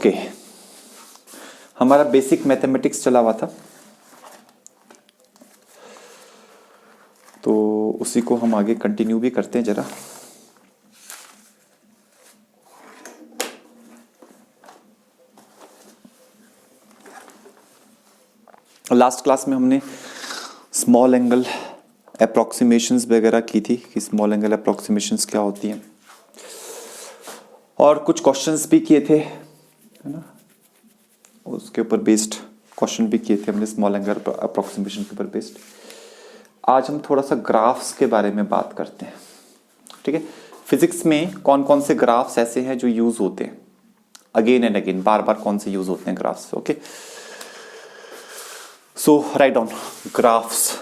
Okay, हमारा basic mathematics चला हुआ था, तो उसी को हम आगे कंटिन्यू भी करते हैं जरा। लास्ट क्लास में हमने स्मॉल एंगल अप्रॉक्सीमेशंस वगैरह की थी कि स्मॉल एंगल अप्रॉक्सीमेशंस क्या होती हैं, और कुछ क्वेश्चंस भी किए थे, है ना, उसके ऊपर बेस्ड क्वेश्चन भी किए थे हमने स्मॉल एंगल अप्रॉक्सीमेशन के ऊपर बेस्ड। आज हम थोड़ा सा ग्राफ्स के बारे में बात करते हैं, ठीक है। फिजिक्स में कौन कौन से ग्राफ्स ऐसे हैं जो यूज होते हैं अगेन एंड अगेन, बार बार कौन से यूज होते हैं ग्राफ्स, ओके। सो राइट डाउन ग्राफ्स।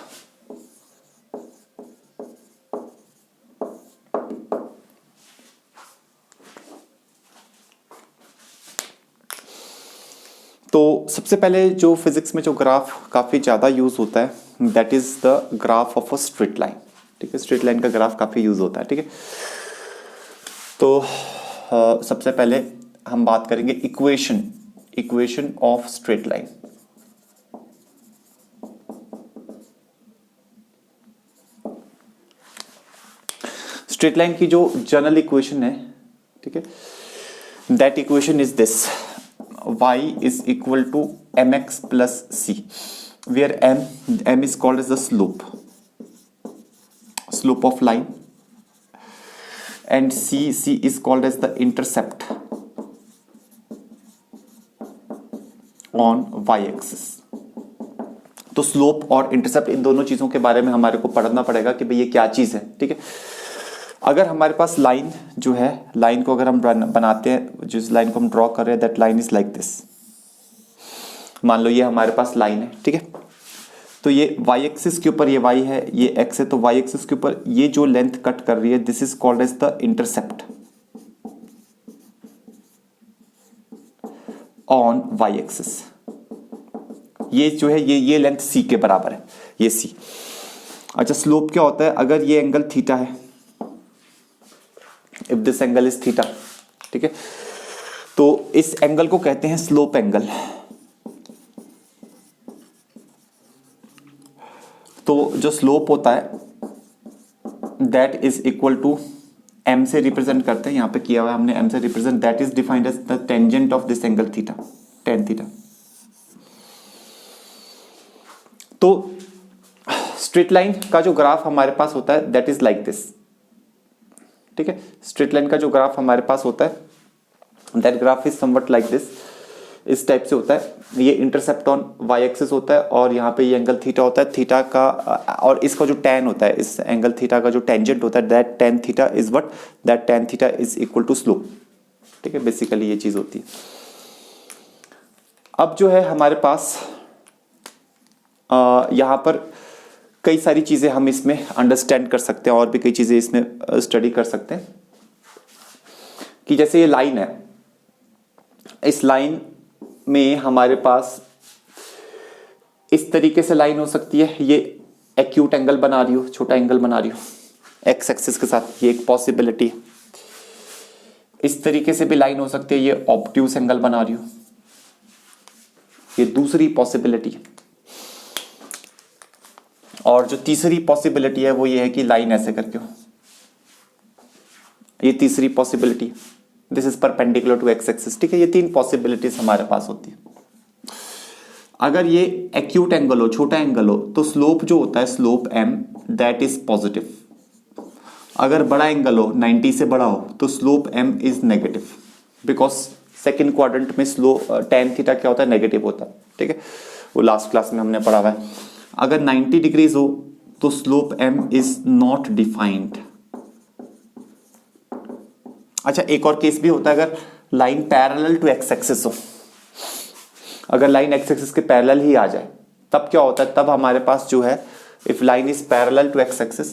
तो सबसे पहले जो फिजिक्स में जो ग्राफ काफी ज्यादा यूज होता है that is the graph of a straight line, ठीक है। स्ट्रेट लाइन का ग्राफ काफी यूज होता है, ठीक है। तो सबसे पहले हम बात करेंगे equation of straight line. Straight line की जो जनरल इक्वेशन है, ठीक है, that equation is this, y is equal to mx plus c, where m is called as the slope of line, and c is called as the intercept on y axis। तो slope और intercept इन दोनों चीजों के बारे में हमारे को पढ़ना पड़ेगा कि भाई ये क्या चीज है, ठीक है। अगर हमारे पास लाइन जो है, लाइन को अगर हम बनाते हैं, जिस लाइन को हम ड्रॉ कर रहे हैं, that line is like this. मान लो ये हमारे पास लाइन है, ठीक है। तो ये y एक्सिस के ऊपर ये y है, ये x है, तो y एक्सिस के ऊपर ये जो लेंथ कट कर रही है this is called as the intercept on y axis. ये जो है ये लेंथ c के बराबर है, ये c। अच्छा, स्लोप क्या होता है? अगर ये एंगल थीटा है, if this angle is theta, ठीक है, तो इस एंगल को कहते हैं स्लोप एंगल। तो जो स्लोप होता है that is equal to m से रिप्रेजेंट करते हैं, यहां पे किया हुआ है हमने m से represent, that is defined as the tangent of this angle theta, tan theta. तो स्ट्रेट लाइन का जो ग्राफ हमारे पास होता है दैट इज लाइक दिस, ठीक है। स्ट्रेट लाइन का जो ग्राफ हमारे पास होता है that graph is somewhat like this, इस टाइप से होता है। ये इंटरसेप्ट ऑन y एक्सिस होता है और यहाँ पे ये एंगल थीटा होता है, थीटा का, और इसका जो tan होता है, इस एंगल थीटा का जो टेंजेंट होता है that tan theta is what, that tan theta is equal to slope, ठीक है। बेसिकली ये चीज होती है। अब जो है हमारे पास यहाँ पर कई सारी चीजें हम इसमें अंडरस्टैंड कर सकते हैं और भी कई चीजें इसमें स्टडी कर सकते हैं कि जैसे ये लाइन है, इस लाइन में हमारे पास इस तरीके से लाइन हो सकती है, ये एक्यूट एंगल बना रही हो, छोटा एंगल बना रही हो एक्स एक्सिस के साथ, ये एक पॉसिबिलिटी है। इस तरीके से भी लाइन हो सकती है, ये ऑब्ट्यूस एंगल बना रही हो, ये दूसरी पॉसिबिलिटी है। और जो तीसरी पॉसिबिलिटी है वो ये है कि लाइन ऐसे करके हो, ये तीसरी possibility, this is perpendicular to x axis, ठीक है। ये तीन पॉसिबिलिटीज हमारे पास होती है। अगर ये एक्यूट एंगल हो, छोटा एंगल हो, तो स्लोप जो होता है slope m that is positive. अगर बड़ा एंगल हो, 90 से बड़ा हो, तो slope m is negative, because second quadrant में स्लोप tan थीटा क्या होता है, नेगेटिव होता है, ठीक है। वो लास्ट क्लास में हमने पढ़ा हुआ है। अगर 90 डिग्रीज हो तो slope m is not defined. अच्छा, एक और केस भी होता है, अगर line parallel to x axis हो, अगर लाइन एक्स एक्सिस के पैरेलल ही आ जाए तब क्या होता है, तब हमारे पास जो है if line is parallel to x axis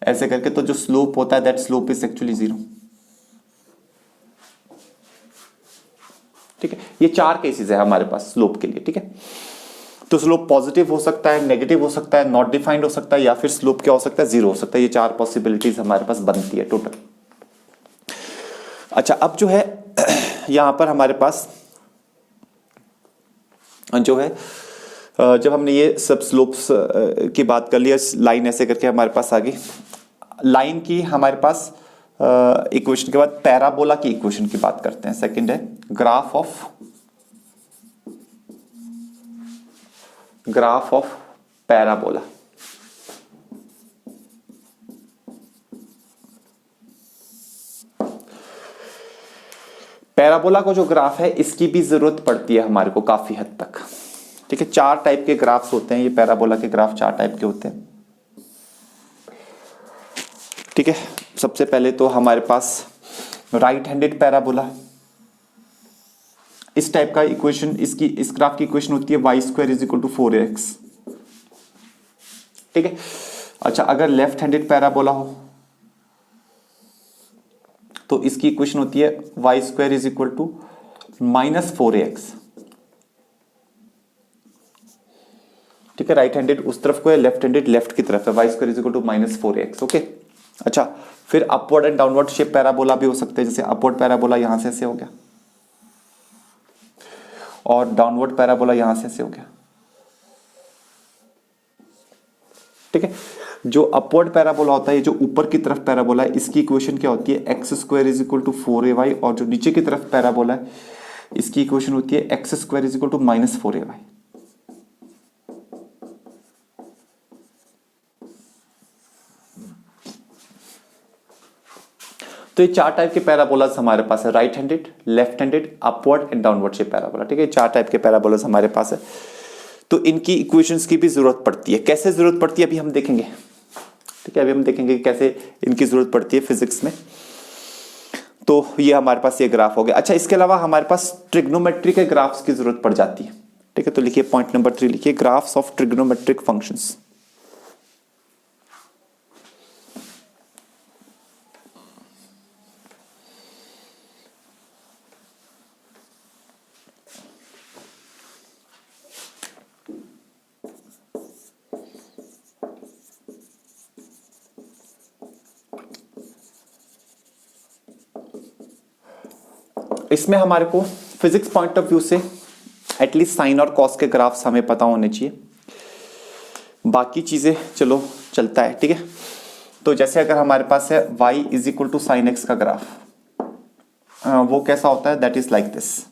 ऐसे करके, तो जो स्लोप होता है दैट स्लोप इज एक्चुअली 0, ठीक है। ये चार केसेस है हमारे पास स्लोप के लिए, ठीक है। तो स्लोप पॉजिटिव हो सकता है, नेगेटिव हो सकता है, नॉट डिफाइंड हो सकता है, या फिर स्लोप क्या हो सकता है, 0 हो सकता है। ये चार पॉसिबिलिटीज हमारे पास बनती है टोटल। अच्छा, अब जो है यहां पर हमारे पास जो है जब हमने ये सब स्लोप्स की बात कर लिया, लाइन ऐसे करके हमारे पास आ गई। लाइन की हमारे पास इक्वेशन के बाद पैराबोला की इक्वेशन की बात करते हैं। सेकंड है ग्राफ ऑफ पैराबोला। पैराबोला को जो ग्राफ है इसकी भी जरूरत पड़ती है हमारे को काफी हद तक। ठीक है, 4 टाइप के ग्राफ्स होते हैं, ये पैराबोला के ग्राफ 4 टाइप के होते हैं। ठीक है, सबसे पहले तो हमारे पास राइट हैंडेड पैराबोला, इस टाइप का इक्वेशन, इस ग्राफ की इक्वेशन होती है y² = 4x। ठीक है, अच्छा अगर लेफ्ट हैंडेड पैराबोला हो तो इसकी इक्वेशन होती है y² = -4ax। ठीक है, राइट हैंडेड उस तरफ को है, लेफ्ट हैंडेड लेफ्ट की तरफ है, y² = -4ax। ओके, अच्छा फिर upward and downward shape parabola भी हो सकते हैं, जैसे अपवर्ड पैराबोला यहां से ऐसे हो गया और डाउनवर्ड पैराबोला यहां से ऐसे हो गया। ठीक है, जो अपवर्ड पैराबोला होता है, ये जो ऊपर की तरफ पैराबोला है, इसकी इक्वेशन क्या होती है x² = 4ay, और जो नीचे की तरफ पैराबोला है इसकी इक्वेशन होती है x² = -4ay। तो ये 4 टाइप के पैराबोलास हमारे पास है, right handed, left handed, upward and downward shape parabola. ठीक है, 4 टाइप के पैराबोलास हमारे पास है। तो इनकी इक्वेशंस की भी जरूरत पड़ती है। कैसे जरूरत पड़ती है अभी हम देखेंगे। ठीक है, अभी हम देखेंगे कि कैसे इनकी जरूरत पड़ती है फिजिक्स में। तो ये हमारे पास ये ग्राफ हो गया। अच्छा, इसके अलावा हमारे पास ट्रिग्नोमेट्री के ग्राफ्स की जरूरत पड़ जाती है। ठीक है, तो लिखिए पॉइंट नंबर 3 लिखिए, ग्राफ्स ऑफ ट्रिग्नोमेट्रिक फंक्शंस। इसमें हमारे को फिजिक्स पॉइंट ऑफ व्यू से एटलीस्ट साइन और कॉस के ग्राफ्स हमें पता होने चाहिए, बाकी चीजें चलो चलता है। ठीक है, तो जैसे अगर हमारे पास है y = sin x का ग्राफ, वो कैसा होता है, दैट इज लाइक दिस।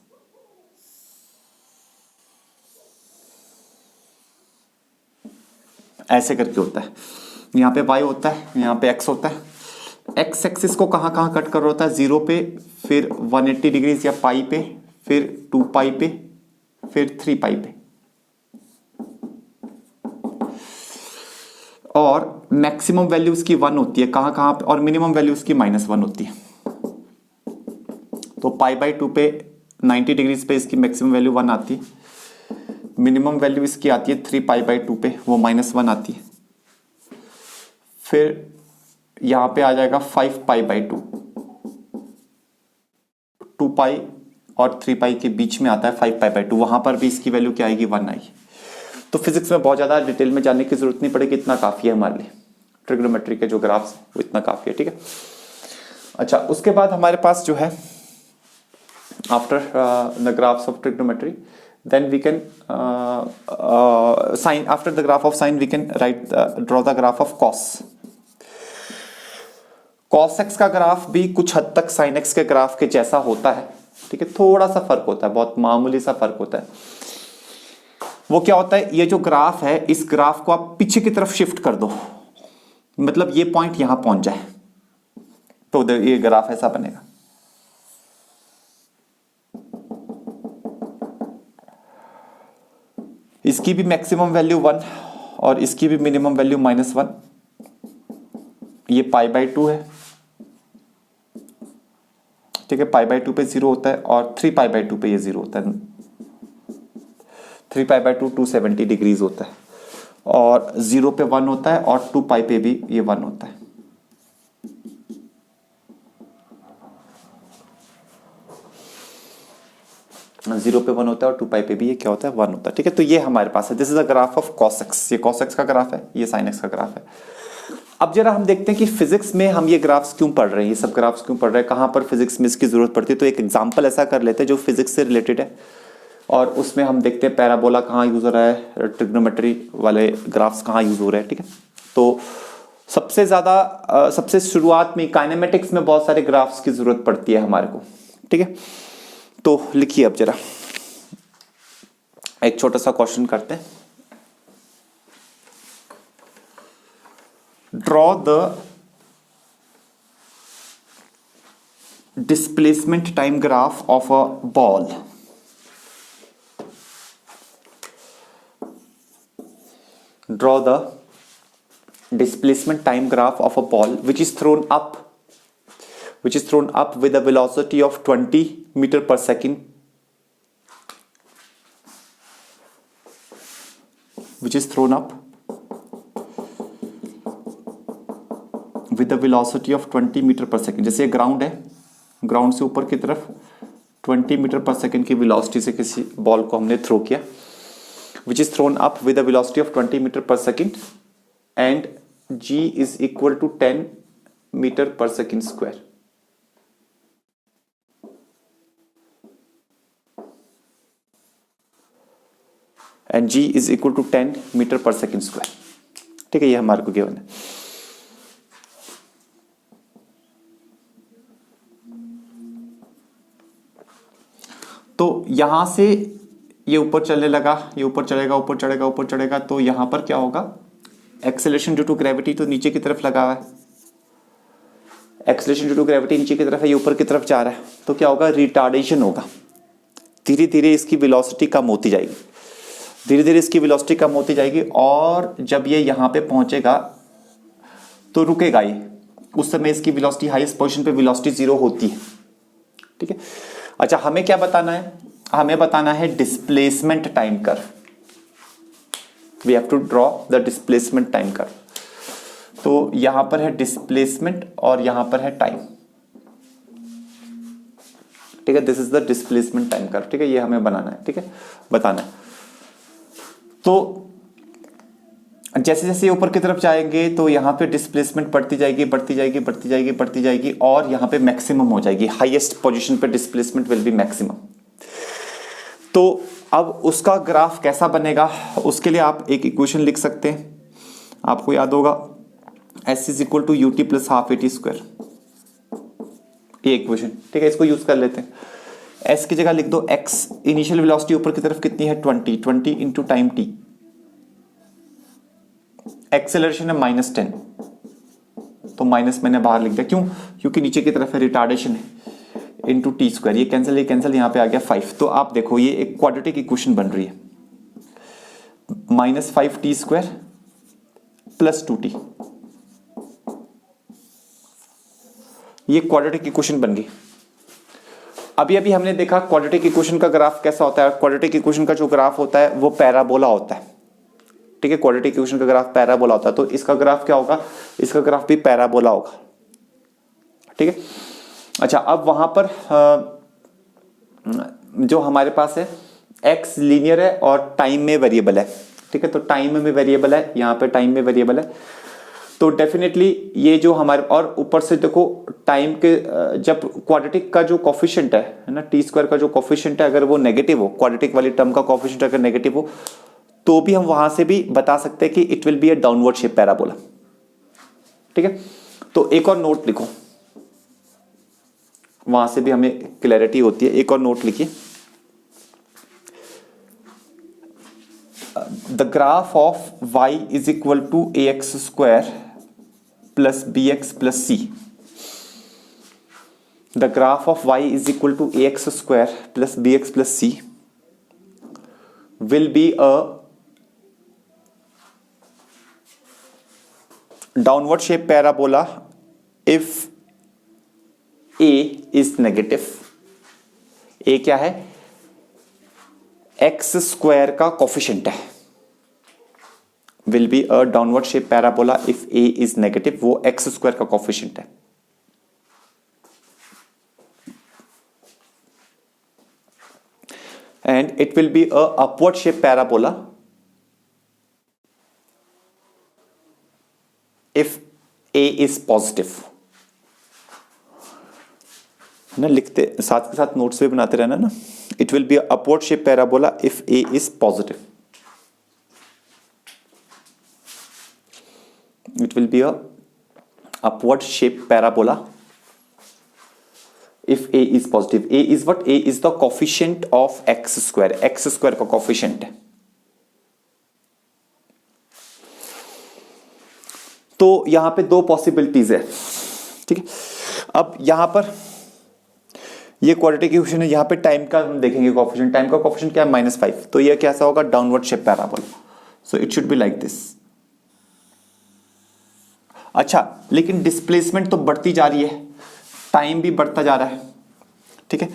ऐसे करके होता है, यहाँ पे y होता है, यहाँ पे x होता है। एक्स एक्सिस को कहाँ कहाँ कट कर रहा होता है, 0 पे, फिर 180 डिग्रीज या पाई पे, फिर 2 पाई पे, फिर 3 पाई पे। और मैक्सिमम वैल्यू उसकी 1 होती है, कहाँ कहाँ पे, और मिनिमम वैल्यू उसकी -1 होती है। तो π/2 पे 90 डिग्रीज पे इसकी मैक्सिमम वैल्यू 1 आती है, मिनिमम वैल्यू इसकी आती है 3 π/2 पे, वो -1 आती है। फिर यहां पे आ जाएगा 5 π/2, 2 पाई और 3 पाई के बीच में आता है 5 π/2, वहां पर भी इसकी वैल्यू क्या आएगी, 1 आएगी। तो फिजिक्स में बहुत ज्यादा डिटेल में जाने की जरूरत नहीं पड़ेगी, इतना काफी है हमारे लिए। ट्रिग्नोमेट्री के जो ग्राफ्स वो इतना काफी है। ठीक है, अच्छा उसके बाद हमारे पास जो है after the graphs of trigonometry, then we can sine, after the graph of sine we can draw the graph of cos। cos x का ग्राफ भी कुछ हद तक sin x के ग्राफ के जैसा होता है। ठीक है, थोड़ा सा फर्क होता है, बहुत मामूली सा फर्क होता है। वो क्या होता है, ये जो ग्राफ है, इस ग्राफ को आप पीछे की तरफ शिफ्ट कर दो, मतलब ये पॉइंट यहां पहुंच जाए, तो ये ग्राफ ऐसा बनेगा। इसकी भी मैक्सिमम वैल्यू 1 और इसकी भी मिनिमम वैल्यू -1। ये π/2 है। ठीक है, π/2 पे 0 होता है और 3 π/2 पे ये 0 होता है। 3 π/2 270 डिग्रीज होता है, और 0 पे 1 होता है, और 2 पाई पे भी ये 1 होता है। जीरो पे 1 होता है और 2 पाई पे भी ये क्या होता है, 1 होता है। ठीक है, तो ये हमारे पास है, this is the graph of cos x। ये cos x का ग्राफ है, ये sin x का ग्राफ है। अब जरा हम देखते हैं कि फिजिक्स में हम ये ग्राफ्स क्यों पढ़ रहे हैं, ये सब ग्राफ्स क्यों पढ़ रहे हैं, कहां पर फिजिक्स में इसकी जरूरत पड़ती है। तो एक एग्जांपल ऐसा कर लेते हैं जो फिजिक्स से रिलेटेड है, और उसमें हम देखते हैं पैराबोला कहाँ यूज हो रहा है, ट्रिग्नोमेट्री वाले ग्राफ्स कहाँ यूज हो रहे हैं, ठीक है। तो सबसे ज्यादा सबसे शुरुआत में काइनेमेटिक्स में बहुत सारे ग्राफ्स की जरूरत पड़ती है हमारे को, ठीक है। तो लिखिए अब जरा एक छोटा सा क्वेश्चन करते हैं। Draw the displacement time graph of a ball. Draw the displacement time graph of a ball which is thrown up with a velocity of 20 meter per second, which is thrown up with a velocity of 20 metre पर second. जैसे ground है, ground से ऊपर की तरफ 20 metre पर second की velocity से किसी बॉल को हमने थ्रो किया, which is thrown up with a velocity of 20 meter per second and g is equal to 10 meter per second square. And g is equal to 10 meter per second square. ठीक है, ये हमारे को given है। तो यहां से ये ऊपर चलने लगा, ये ऊपर चढ़ेगा, ऊपर चढ़ेगा, ऊपर चढ़ेगा, तो यहां पर क्या होगा, एक्सेलरेशन ड्यू टू ग्रेविटी तो नीचे की तरफ लगा हुआ है, एक्सेलरेशन ड्यू टू ग्रेविटी नीचे की तरफ है, ये ऊपर की तरफ जा रहा है, तो क्या होगा, रिटार्डेशन होगा। धीरे धीरे इसकी वेलोसिटी कम होती जाएगी, धीरे धीरे इसकी वेलोसिटी कम होती जाएगी, और जब ये यहां पे पहुंचेगा तो रुकेगा ये, उस समय इसकी वेलोसिटी हाईएस्ट पोजीशन पे वेलोसिटी 0 होती है, ठीक है। अच्छा, हमें क्या बताना है, हमें बताना है displacement time curve. We have to draw the displacement time curve. तो यहां पर है डिस्प्लेसमेंट और यहां पर है टाइम, ठीक है। This is the displacement time curve, ठीक है, ये हमें बनाना है, ठीक है, बताना है। तो जैसे जैसे ऊपर की तरफ जाएंगे तो यहां पे डिस्प्लेसमेंट बढ़ती जाएगी, बढ़ती जाएगी, बढ़ती जाएगी, बढ़ती जाएगी, और यहां पे मैक्सिमम हो जाएगी, हाईएस्ट पोजीशन पे डिस्प्लेसमेंट विल बी मैक्सिमम। तो अब उसका ग्राफ कैसा बनेगा, उसके लिए आप एक इक्वेशन लिख सकते हैं, आपको याद होगा S is equal to u t plus half a t square, ये इक्वेशन, ठीक है, इसको यूज कर लेते हैं। S की जगह लिख दो x, इनिशियल वेलोसिटी ऊपर की तरफ कितनी है 20 इंटू टाइम t, एक्सेलरेशन है -10, तो माइनस मैंने बाहर लिख दिया, क्यों, क्योंकि नीचे की तरफ है, रिटार्डेशन है, इंटू टी स्क्वायर, ये कैंसिल यहाँ पे आ गया 5। तो आप देखो ये एक क्वाड्रेटिक इक्वेशन बन रही है, -5t स्क्वायर प्लस 2t, ये क्वाड्रेटिक इक्वेशन बन गई। अभी अभी हमने देखा क्वाड्रेटिक इक्वेशन का ग्राफ कैसा होता है, क्वाड्रेटिक इक्वेशन का जो ग्राफ होता है वो पैराबोला होता है, ठीक है, क्वाड्रेटिक इक्वेशन का ग्राफ पैराबोला होता है, तो इसका ग्राफ क्या होगा, इसका ग्राफ भी पैराबोला होगा, ठीक है। अच्छा, अब वहां पर जो हमारे पास है x लीनियर है और टाइम में वेरिएबल है, ठीक है, तो टाइम में वेरिएबल है, यहाँ पे टाइम में वेरिएबल है, तो डेफिनेटली ये जो हमारे, और ऊपर से देखो टाइम के जब क्वाड्रेटिक का जो कोफिशिएंट है ना, टी स्क्वायर का जो कोफिशिएंट है, अगर वो नेगेटिव हो, क्वाड्रेटिक वाली टर्म का कोफिशिएंट अगर नेगेटिव हो, तो भी हम वहां से भी बता सकते हैं कि it will be a downward shape parabola, ठीक है। तो एक और नोट लिखो, वहां से भी हमें क्लैरिटी होती है, एक और नोट लिखिए, the graph of y is equal to ax square plus bx plus c, the graph of y is equal to ax square plus bx plus c will be a downward shape parabola if a is negative. a क्या है, x square का coefficient है, will be a downward shape parabola if a is negative, वो x square का coefficient है। And it will be a upward shape parabola if a is positive। ना, लिखते साथ के साथ नोट्स भी बनाते रहना ना। It will be upward shape parabola if A is positive. It will be a upward shape parabola if a is positive। a is what? a is the coefficient of x square, x square का coefficient है। तो यहां पे दो possibilities है, ठीक है। अब यहां पर ये क्वाड्रेटिक इक्वेशन है, यहां पे टाइम का हम देखेंगे कोएफिशिएंट। टाइम का कोएफिशिएंट क्या है? -5। तो ये कैसा होगा? Downward shape parabola. So it should be like this. अच्छा, लेकिन डिस्प्लेसमेंट तो बढ़ती जा रही है, टाइम भी बढ़ता जा रहा है, ठीक है।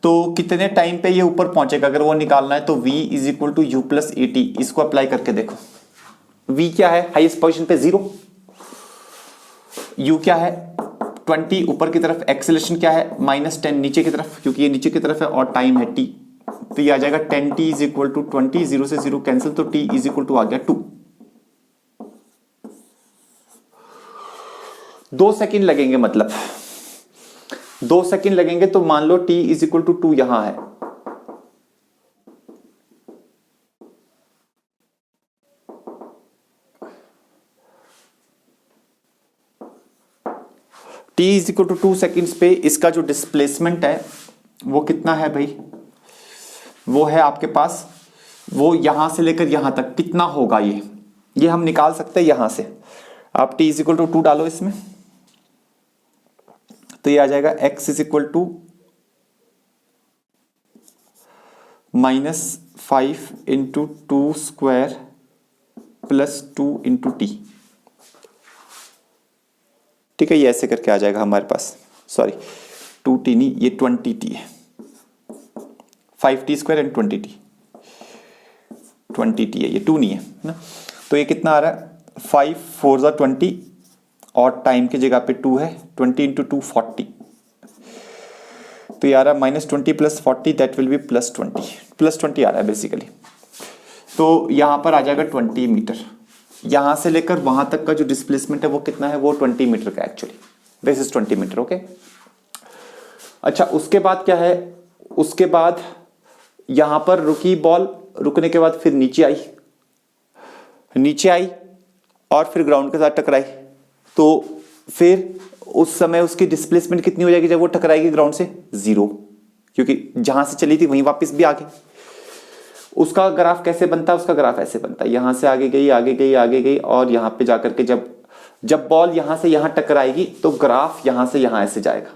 तो कितने टाइम पे ये ऊपर पहुंचेगा अगर वो निकालना है, तो v is equal to u plus a t. इसको अप्लाई करके देखो। v क्या है? हाईएस्ट पोजीशन पे 0। u क्या है? 20 ऊपर की तरफ। एक्सेलरेशन क्या है? -10 नीचे की तरफ, क्योंकि ये नीचे की तरफ है, और टाइम है t। तो ये आ जाएगा 10t इज इक्वल टू 20। 0 से 0 कैंसिल, तो t इज इक्वल टू आ गया 2। 2 सेकेंड लगेंगे, मतलब 2 सेकेंड लगेंगे। तो मान लो t इज इक्वल टू 2 यहां है। t is equal to 2 seconds पे इसका जो डिस्प्लेसमेंट है वो कितना है भाई? वो है आपके पास, वो यहां से लेकर यहां तक कितना होगा, ये हम निकाल सकते हैं यहां से। आप t इज इक्वल टू 2 डालो इसमें, तो ये आ जाएगा x is equal to -5 into 2 square plus 2 into t, ठीक है। ये ऐसे करके आ जाएगा हमारे पास। सॉरी, 2t नहीं, ये 20t है। 5t square and 20t, 20t है ये, 2 नहीं है ना। तो ये कितना आ रहा है? 5 4 ज़ा 20, और टाइम की जगह पे 2 है। 20 इंटू 2 40। तो ये आ रहा है -20 प्लस 40, दैट विल बी +20 आ रहा है बेसिकली। तो यहां पर आ जाएगा 20 मीटर। यहां से लेकर वहां तक का जो डिस्प्लेसमेंट है वो कितना है? वो 20 मीटर का actually. This is 20 meter, okay. अच्छा, उसके बाद क्या है? उसके बाद यहां पर रुकी बॉल, रुकने के बाद फिर नीचे आई और फिर ग्राउंड के साथ टकराई। तो फिर उस समय उसकी डिस्प्लेसमेंट कितनी हो जाएगी जब वो टकराएगी ग्राउंड से? 0, क्योंकि जहां से चली थी वहीं वापस भी आ गई। उसका ग्राफ कैसे बनता है? उसका ग्राफ ऐसे बनता है, यहां से आगे गई और यहां पे जाकर के जब बॉल यहां से यहां टकराएगी तो ग्राफ यहां से यहां ऐसे जाएगा।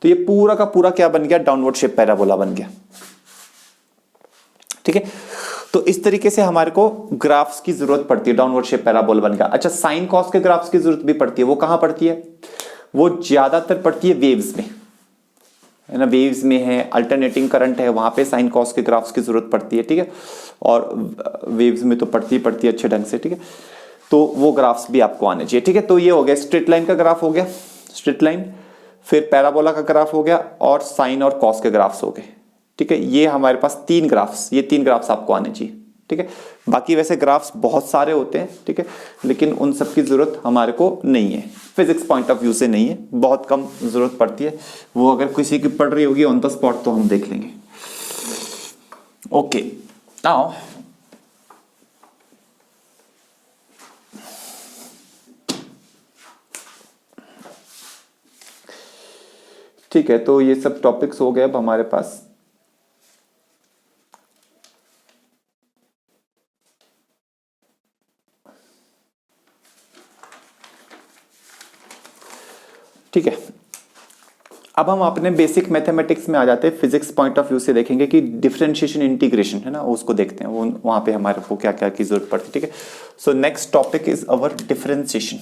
तो ये पूरा का पूरा क्या बन गया? डाउनवर्ड शेप पैराबोला बन गया, ठीक है। तो इस तरीके से हमारे को ग्राफ्स की जरूरत पड़ती है। डाउनवर्ड शेप पैराबोला बन गया। अच्छा, साइन कॉस के ग्राफ्स की जरूरत भी पड़ती है। वो कहां पड़ती है? वो ज्यादातर पड़ती है वेव्स में, है ना। वेव्स में है, अल्टरनेटिंग करंट है, वहां पे साइन कॉस के ग्राफ्स की जरूरत पड़ती है, ठीक है। और वेव्स में तो पड़ती है अच्छे ढंग से, ठीक है। तो वो ग्राफ्स भी आपको आने चाहिए, ठीक है। तो ये हो गया स्ट्रेट लाइन का ग्राफ हो गया, स्ट्रेट लाइन, फिर पैराबोला का ग्राफ हो गया, और साइन और कॉस के ग्राफ्स हो गए, ठीक है। ये हमारे पास 3 ग्राफ्स, ये 3 ग्राफ्स आपको आने चाहिए, ठीक है। बाकी वैसे ग्राफ्स बहुत सारे होते हैं, ठीक है, लेकिन उन सब की जरूरत हमारे को नहीं है, फिजिक्स पॉइंट ऑफ व्यू से नहीं है, बहुत कम जरूरत पड़ती है। वो अगर किसी की पड़ रही होगी ऑन द स्पॉट तो हम देख लेंगे। ओके, नाउ ठीक है। तो ये सब टॉपिक्स हो गए अब हमारे पास। ठीक है, अब हम अपने बेसिक मैथमेटिक्स में आ जाते हैं। फिजिक्स पॉइंट ऑफ व्यू से देखेंगे कि डिफरेंशिएशन इंटीग्रेशन है ना, उसको देखते हैं। वो वहां पे हमारे को क्या क्या की जरूरत पड़ती है, ठीक है। So next topic is our differentiation.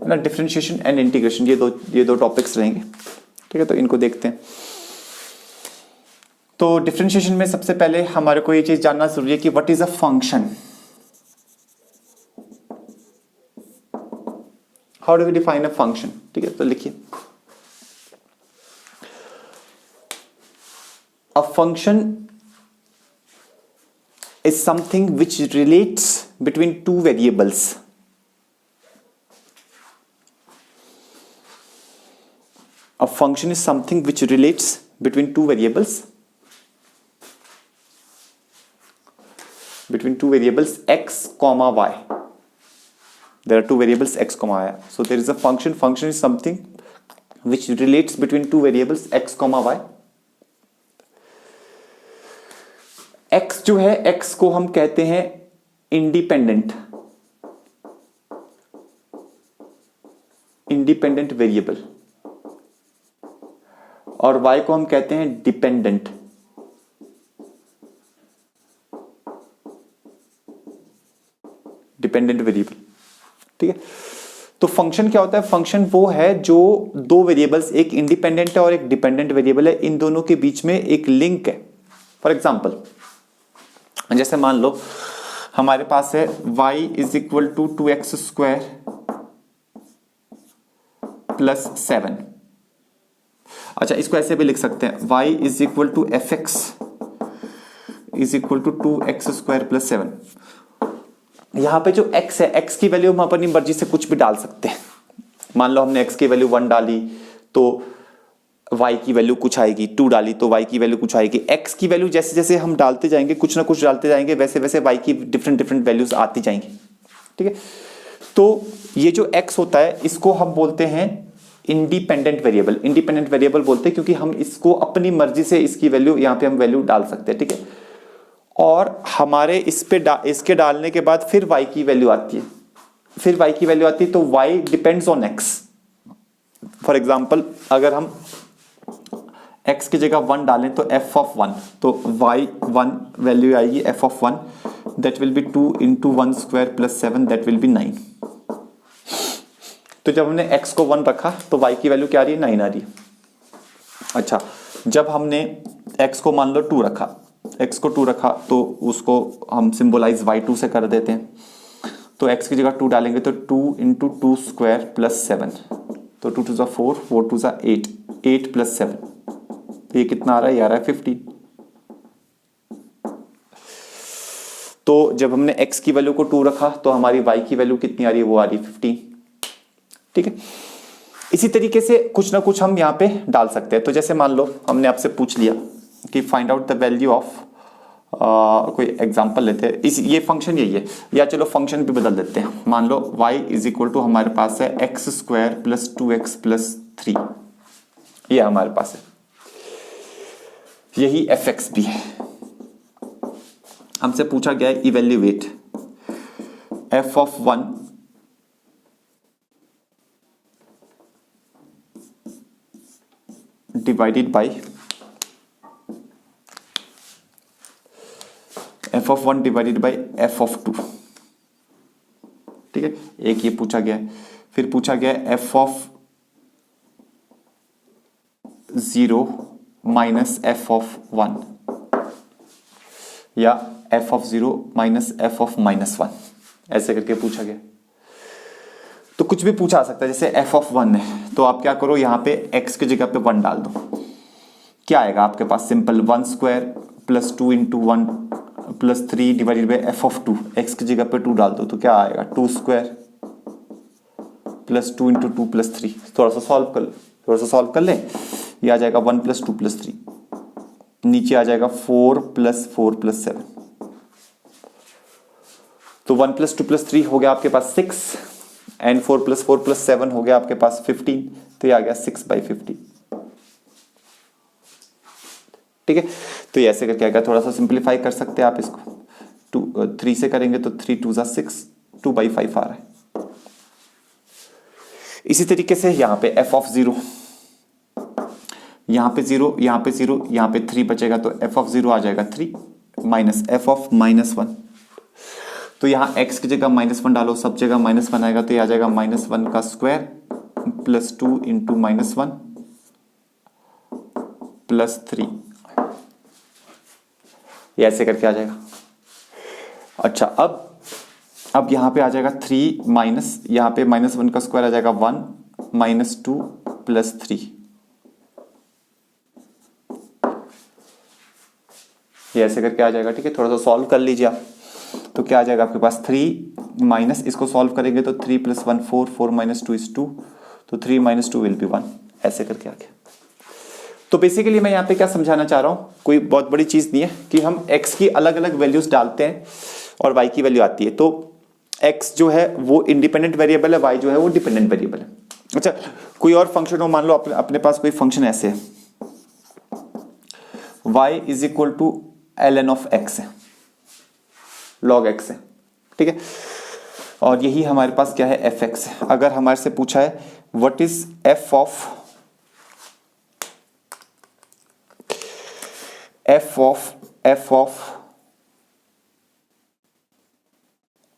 ना, डिफरेंशिएशन एंड इंटीग्रेशन, ये दो टॉपिक्स रहेंगे, ठीक है। तो इनको देखते हैं। तो डिफरेंशिएशन में सबसे पहले हमारे को ये चीज जानना जरूरी है कि what is a function. How do we define a function, ठीक है। तो लिखिए, a function is something which relates between two variables. A function is something which relates between two variables. Between two variables x comma y. There are two variables x comma y. So there is a function. Function is something which relates between two variables x comma y. x जो है, x को हम कहते हैं independent variable और y को हम कहते हैं डिपेंडेंट वेरिएबल। ठीक है, तो फंक्शन क्या होता है? फंक्शन वो है जो दो वेरिएबल्स, एक इंडिपेंडेंट है और एक डिपेंडेंट वेरिएबल है, इन दोनों के बीच में एक लिंक है। फॉर एग्जांपल, जैसे मान लो हमारे पास है y is equal to 2x square plus 7। अच्छा, इसको ऐसे भी लिख सकते हैं, y is equal to f x is equal to 2x square plus 7। यहां पे जो x है, x की वैल्यू हम अपनी मर्जी से कुछ भी डाल सकते हैं। मान लो हमने x की वैल्यू 1 डाली तो y की वैल्यू कुछ आएगी, 2 डाली तो y की वैल्यू कुछ आएगी। x की वैल्यू जैसे जैसे हम डालते जाएंगे, कुछ ना कुछ डालते जाएंगे, वैसे वैसे y की डिफरेंट वैल्यूज आती जाएंगी। ठीक है, तो ये जो x होता है इसको हम बोलते हैं इंडिपेंडेंट वेरिएबल। इंडिपेंडेंट वेरिएबल बोलते हैं क्योंकि हम इसको अपनी मर्जी से इसकी वैल्यू यहां पे हम वैल्यू डाल सकते हैं। ठीक है, और हमारे इसके डालने के बाद फिर y की वैल्यू आती है, फिर y की वैल्यू आती है, तो y depends on x। For example, अगर हम x की जगह 1 डालें तो f ऑफ 1, तो y1 वैल्यू आएगी f of 1, that will be 2 into 1 square plus 7, that will be 9। तो जब हमने x को 1 रखा तो y की वैल्यू क्या आ रही है? 9 आ रही है। अच्छा, जब हमने x को मान लो 2 रखा, x को 2 रखा तो उसको हम सिंबलाइज y2 से कर देते हैं। तो x की जगह 2 डालेंगे तो 2 इंटू 2 स्क्वायर प्लस 7, तो 2 2 4, 4 2 8, 8 प्लस 7, तो ये कितना आ रहा है? ये आ रहा है 15। तो जब हमने x की वैल्यू को 2 रखा तो हमारी y की वैल्यू कितनी आ रही है? वो आ रही है 15। ठीक है, इसी तरीके से कुछ ना कुछ हम यहाँ पे डाल सकते हैं। तो जैसे मान लो हमने आपसे पूछ लिया कि find out the value of, कोई एग्जांपल लेते हैं, ये फंक्शन यही है, या चलो फंक्शन भी बदल देते हैं। मान लो y इज इक्वल टू हमारे पास है x square plus 2x plus 3, ये हमारे पास है, यही fx भी है। हमसे पूछा गया है evaluate f of 1 divided by f of 1 divided by f of 2। ठीक है, एक ये पूछा गया है। फिर पूछा गया है f of 0 minus f of 1, या f of 0 minus f of minus 1, ऐसे करके पूछा गया। तो कुछ भी पूछा आ सकता है। जैसे f ऑफ 1 है तो आप क्या करो, यहां पे x की जगह पे 1 डाल दो, क्या आएगा आपके पास? Simple 1 square plus 2 into 1 plus 3 divided by f of 2, x की जगह पे 2 डाल दो तो क्या आएगा? 2 स्क्वायर प्लस 2 इंटू 2 प्लस 3। थोड़ा सा सॉल्व कर ले, ये आ जाएगा 1 प्लस 2 प्लस 3, नीचे आ जाएगा 4 प्लस 4 प्लस 7, तो 1 प्लस 2 प्लस 3 हो गया आपके पास 6, एंड 4 प्लस 4 प्लस 7 हो गया आपके पास 15, तो ये आ गया 6/50। ठीक है, तो ये ऐसे करके आएगा। थोड़ा सा सिंप्लीफाई कर सकते हैं आप इसको, 3 से करेंगे तो 3 2 6, 2/5 आ रहा है। इसी तरीके से यहाँ पे f ऑफ 0, यहाँ पे 0, यहाँ पे 0, यहाँ पे 3 बचेगा, तो f ऑफ 0 आ जाएगा 3 माइनस f ऑफ -1। तो यहाँ x की जगह -1 डालो, सब जगह -1 आएगा, तो ये आ जाएगा -1 का स्क्वायर प्लस 2 इंटू -1 प्लस 3, ये ऐसे करके आ जाएगा। अच्छा, अब यहाँ पे आ जाएगा 3 माइनस, यहाँ पे -1 का स्क्वायर आ जाएगा 1 माइनस 2 प्लस 3, ये ऐसे करके आ जाएगा। ठीक है, थोड़ा सा सॉल्व कर लीजिए आप। तो क्या आ जाएगा आपके पास 3 माइनस, इसको सॉल्व करेंगे तो 3 + 1 4, 4 - 2 = 2, तो 3 - 2 विल बी 1, ऐसे करके आ गया। तो बेसिकली मैं यहाँ पे क्या समझाना चाह रहा हूँ, कोई बहुत बड़ी चीज़ नहीं है कि हम x की अलग अलग वैल्यूज डालते हैं और y की वैल्यू आती है। तो x जो है वो इंडिपेंडेंट वेरिएबल है, y जो है वो डिपेंडेंट वेरिएबल है। अच्छा, कोई और फंक्शन हो, मान लो अपने पास कोई फंक्शन ऐसे है, y = ln of x है, log x है, ठीक है, और यही हमारे पास क्या है, fx है। अगर हमारे से पूछा है व्हाट इज f ऑफ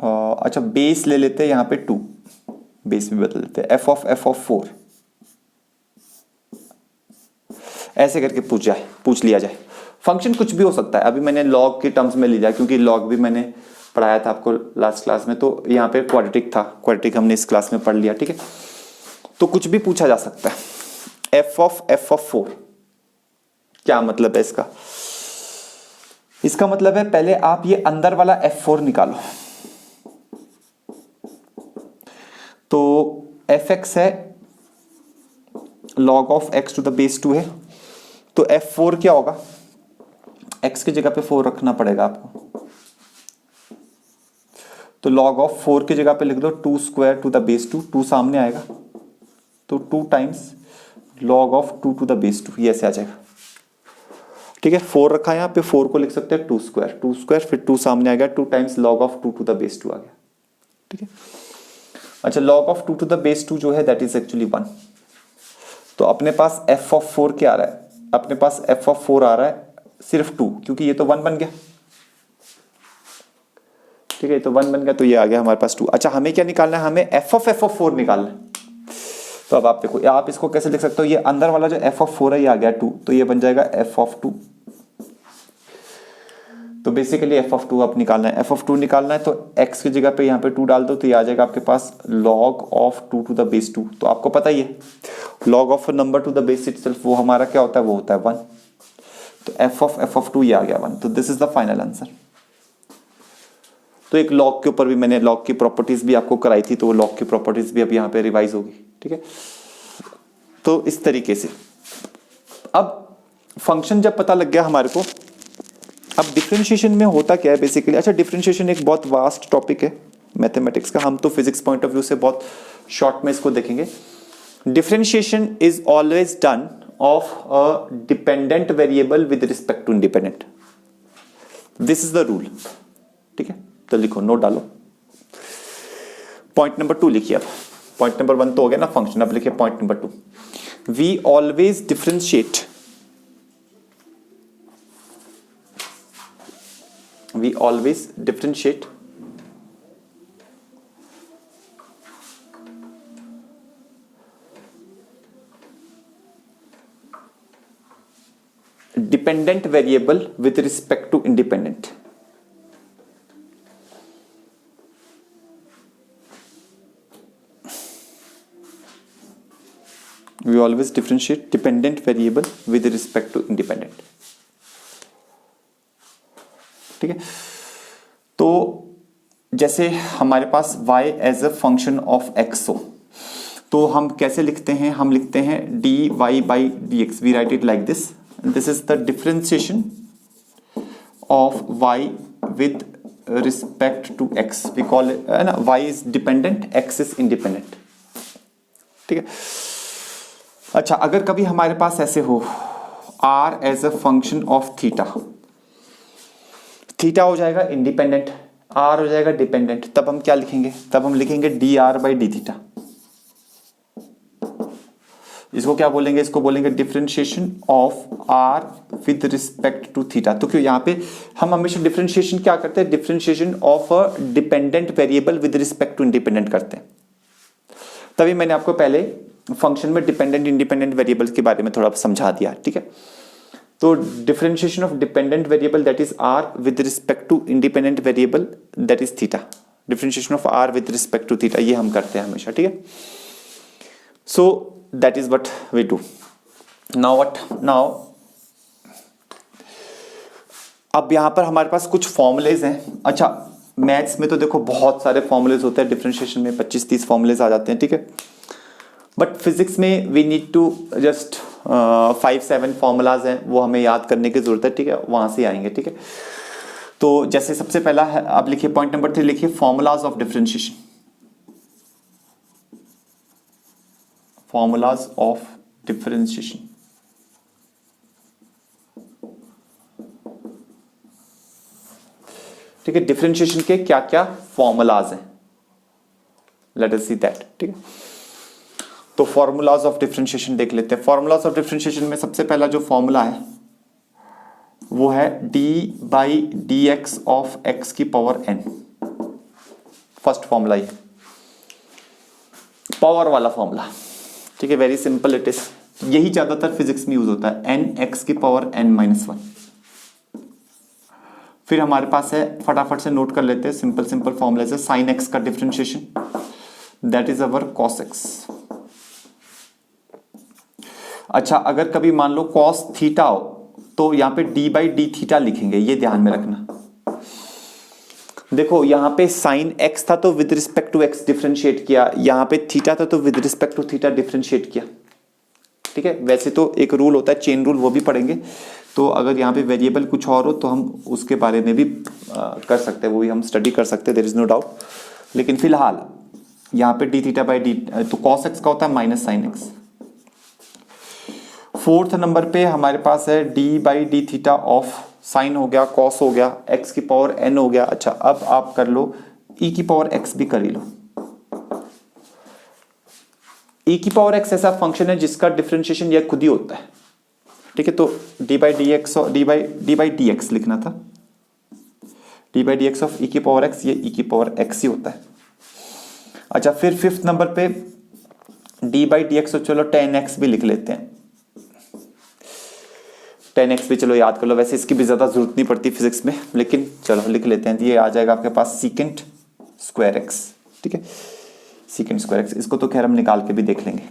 अच्छा बेस ले लेते हैं यहाँ पे 2, बेस भी बदल लेते हैं, f ऑफ 4, ऐसे करके पूछ लिया जाए। फंक्शन कुछ भी हो सकता है, अभी मैंने लॉग के टर्म्स में लिया क्योंकि लॉग भी मैंने पढ़ाया था आपको लास्ट क्लास में, तो यहाँ पे क्वाड्रेटिक था, क्वाड्रेटिक हमने इस क्लास में पढ़ लिया, ठीक है। तो कुछ भी पूछा जा सकता है। f ऑफ 4 क्या मतलब है इसका? इसका मतलब है पहले आप ये अंदर वाला f4 निकालो, तो fx है log of x to the base 2 है, तो f4 क्या होगा, x की जगह पे 4 रखना पड़ेगा आपको, तो log of 4 की जगह पे लिख दो 2 square to the base 2, 2 सामने आएगा तो 2 times log of 2 to the base 2, ये ऐसे आ जाएगा, ठीक है। 4 रखा है यहाँ पे, 4 को लिख सकते हैं 2 स्क्वायर, फिर 2 सामने आ गया, 2 times log of 2 to the base 2 आ गया, ठीक है। अच्छा, log of 2 to the base 2 जो है दैट इज एक्चुअली 1, तो अपने पास f ऑफ 4 क्या आ रहा है, अपने पास f ऑफ 4 आ रहा है सिर्फ 2, क्योंकि ये तो 1 बन गया, ठीक है, तो 1 बन गया, तो ये आ गया हमारे पास 2। अच्छा, हमें क्या निकालना है, हमें f ऑफ 4 निकालना है। तो अब आप देखो, आप इसको कैसे लिख सकते हो, ये अंदर वाला जो f ऑफ 4 है ये आ गया 2, तो ये बन जाएगा f ऑफ 2। तो बेसिकली f ऑफ 2 आप निकालना है, f ऑफ 2 निकालना है, तो x की जगह पे यहाँ पे 2 डाल दो, तो ये आ जाएगा आपके पास log of 2 to the base 2। तो आपको पता ही है log of a number to the base itself वो हमारा क्या होता है, वो होता है 1, तो f ऑफ 2 ये आ गया 1, तो this is the final answer. तो एक log के ऊपर भी मैंने log की प्रॉपर्टीज भी आपको कराई थी, तो वो log की प्रॉपर्टीज भी अब यहाँ पे रिवाइज होगी, ठीक है। तो इस तरीके से अब फंक्शन जब पता लग गया हमारे को, अब डिफरेंशिएशन में होता क्या है बेसिकली। अच्छा, डिफरेंशिएशन एक बहुत वास्ट टॉपिक है मैथमेटिक्स का, हम तो फिजिक्स पॉइंट ऑफ व्यू से बहुत शॉर्ट में इसको देखेंगे। Differentiation is always done of a dependent variable with respect to independent, this is the rule, ठीक है। तो लिखो, नोट डालो, पॉइंट नंबर 2 लिखिए। अब पॉइंट नंबर 1 तो हो गया ना फंक्शन, अब लिखिए point number 2, we always differentiate, we always differentiate dependent variable with respect to independent। We always differentiate dependent variable with respect to independent, ठीक है। तो जैसे हमारे पास y as a function of x हो, तो हम कैसे लिखते हैं, हम लिखते हैं dy/dx, we write it like this, this is the differentiation of y with respect to x, we call it ना, y is dependent, x is independent, ठीक है। अच्छा, अगर कभी हमारे पास ऐसे हो r as a function of theta, theta हो जाएगा इंडिपेंडेंट, आर हो जाएगा डिपेंडेंट, तब हम क्या लिखेंगे, तब हम लिखेंगे dr/d थीटा। इसको क्या बोलेंगे, इसको बोलेंगे differentiation of r with respect to theta. तो क्यों यहाँ पे हम हमेशा डिफरेंशिएशन क्या करते हैं, differentiation of a dependent variable with respect to independent करते हैं। तभी मैंने आपको पहले फंक्शन में डिपेंडेंट इंडिपेंडेंट वेरिएबल के बारे में थोड़ा समझा दिया, ठीक है। तो differentiation of dependent variable that is r with respect to independent variable that is theta, differentiation of r with respect to theta, ये हम करते हैं हमेशा, ठीक है। So that is what we do now अब यहां पर हमारे पास कुछ फॉर्मूलेज हैं। अच्छा, मैथ्स में तो देखो बहुत सारे फॉर्मूलेज होते हैं, डिफरेंशिएशन में 25-30 फॉर्मूलेज आ जाते हैं, ठीक है। बट फिजिक्स में we need to just 5-7 formulas हैं, वो हमें याद करने की जरूरत है, ठीक है, वहां से आएंगे, ठीक है। तो जैसे सबसे पहला है, आप लिखिए पॉइंट नंबर 3, लिखिए formulas of differentiation, formulas of differentiation. ठीक है, डिफरेंशिएशन के क्या क्या फॉर्मूलाज हैं, लेट अस सी दैट, ठीक है। तो फॉर्मूलाज ऑफ डिफरेंशिएशन देख लेते हैं। फॉर्मूलाज ऑफ डिफरेंशिएशन में सबसे पहला जो फॉर्मूला है वो है d/dx ऑफ x की पावर n। फर्स्ट फॉर्मूला ये पावर वाला फॉर्मूला, ठीक है, वेरी सिंपल इट इज। यही ज्यादातर फिजिक्स में यूज होता है, n(x की पावर n-1)। फिर हमारे पास है, फटाफट से नोट कर लेते हैं, सिंपल सिंपल फॉर्मूला है, sin x का differentiation, that is our cos x। अच्छा, अगर कभी मान लो cos थीटा हो तो यहां पे d/d थीटा लिखेंगे, ये ध्यान में रखना। देखो यहां पे sin x था तो with respect to x differentiate किया, यहां पे थीटा था तो with respect to theta differentiate किया, ठीक है। वैसे तो एक रूल होता है चेन रूल, वो भी पढ़ेंगे। तो अगर यहाँ पे वेरिएबल कुछ और हो तो हम उसके बारे में भी कर सकते हैं, वो भी हम स्टडी कर सकते हैं, देयर इज नो डाउट। लेकिन फिलहाल यहाँ पे डी थीटा बाई डी, तो कॉस एक्स का होता है minus sine x. Fourth number पे हमारे पास है d/d थीटा ऑफ साइन हो गया, कॉस हो गया, x की पावर n हो गया। अच्छा, अब आप कर लो e की पावर x भी कर ही लो। e की पावर x ऐसा फंक्शन है जिसका डिफरेंशिएशन यह खुद ही होता है, ठीक है। तो d/dx और d/dx लिखना था, d/dx ऑफ e की पावर x, ये e की पावर x ही होता है। अच्छा, फिर फिफ्थ नंबर पे d/dx, तो चलो tan x भी लिख लेते हैं, tan x भी चलो याद कर लो, वैसे इसकी भी ज्यादा जरूरत नहीं पड़ती फिजिक्स में, लेकिन चलो लिख लेते हैं। ये आ जाएगा आपके पास सीकेंट स्क्वायर x, ठीक है, सीकेंट स्क्वायर x। इसको तो खैर हम निकाल के भी देख लेंगे।